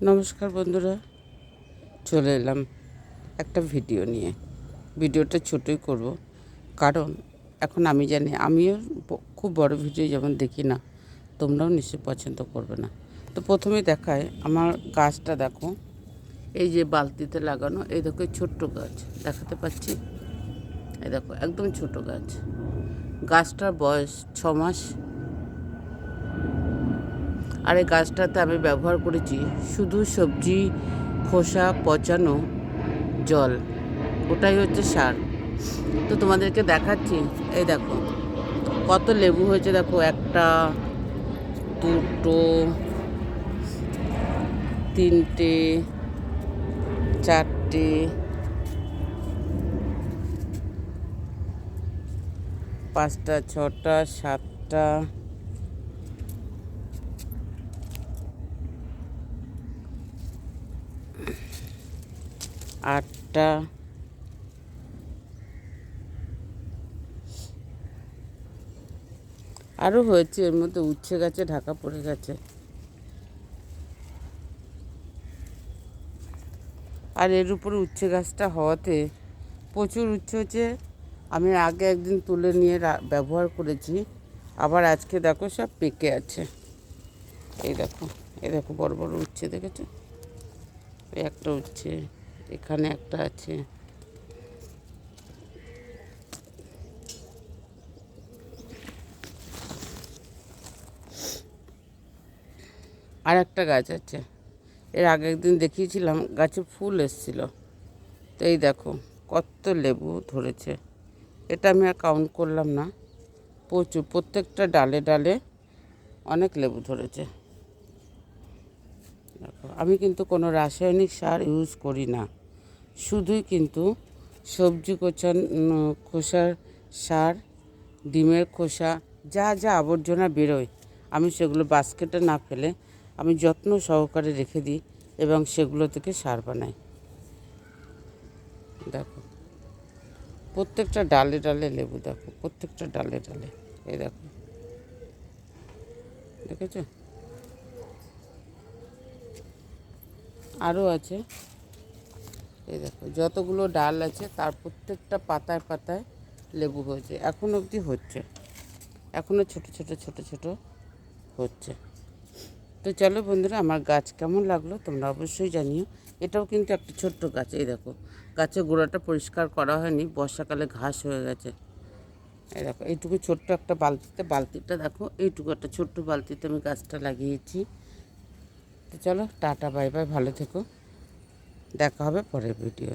নমস্কার বন্ধুরা, চলে এলাম একটা ভিডিও নিয়ে। ভিডিওটা ছোটোই করব, কারণ এখন আমি জানি আমিও খুব বড় ভিডিও যেমন দেখি না, তোমরাও নিশ্চয়ই পছন্দ করবে না। তো প্রথমে দেখায় আমার গাছটা দেখো, এই যে বালতিতে লাগানো, এই দেখো ছোট্ট গাছ দেখাতে পাচ্ছি। এই দেখো একদম ছোট গাছ, গাছটার বয়স 6 মাস। আর এই গাছটাতে আমি ব্যবহার করেছি শুধু সবজি খোসা পচানো জল, ওটাই হচ্ছে সার। তো তোমাদেরকে দেখাচ্ছি, এই দেখো কত লেবু হয়েছে। দেখো 1টা 2টো 3টে 4টে 5টা 6টা 7টা 8টা, আরও হয়েছে। এর মধ্যে উচ্ছে গাছে ঢাকা পড়ে গেছে। আর এর উপরে উচ্ছে গাছটা হওয়াতে প্রচুর উচ্ছে হচ্ছে। আমি আগে একদিন তুলে নিয়ে ব্যবহার করেছি, আবার আজকে দেখো সব পেকে আছে। এই দেখো, এই দেখো বড় বড় উচ্ছে দেখেছো? একটা উচ্ছে, এখানে একটা আছে। আর একটা গাছ আছে, এর আগে একদিন দেখিয়েছিলাম, গাছে ফুল এসেছিল। তো এই দেখো কত লেবু ধরেছে। এটা আমি আর কাউন্ট করলাম না, প্রচুর, প্রত্যেকটা ডালে ডালে অনেক লেবু ধরেছে। দেখো আমি কিন্তু কোনো রাসায়নিক সার ইউজ করি না, শুধুই কিন্তু সবজি খোসার সার, ডিমের খোসা, যা যা আবর্জনা বেরোয় আমি সেগুলো বাস্কেটে না ফেলে আমি যত্ন সহকারে রেখে দিই এবং সেগুলো থেকে সার বানাই। দেখো প্রত্যেকটা ডালে ডালে লেবু, দেখো প্রত্যেকটা ডালে ডালে। এই দেখো, দেখেছো? আরও আছে। এই দেখো যতগুলো ডাল আছে তার প্রত্যেকটা পাতায় পাতায় লেবু হয়েছে, এখন অবধি হচ্ছে, এখনও ছোট ছোট ছোট ছোট হচ্ছে। তো চলো বন্ধুরা, আমার গাছ কেমন লাগলো তোমরা অবশ্যই জানিও। এটাও কিন্তু একটা ছোট্ট গাছ। এই দেখো গাছের গোড়াটা পরিষ্কার করা হয়নি, বর্ষাকালে ঘাস হয়ে গেছে। এই দেখো এইটুকু ছোট্ট একটা বালতিটা দেখো, এইটুকু একটা ছোট্ট বালতিতে আমি গাছটা লাগিয়েছি। তো চলো টাটা, বাই বাই, ভালো থেকো, দেখা হবে পরের ভিডিও।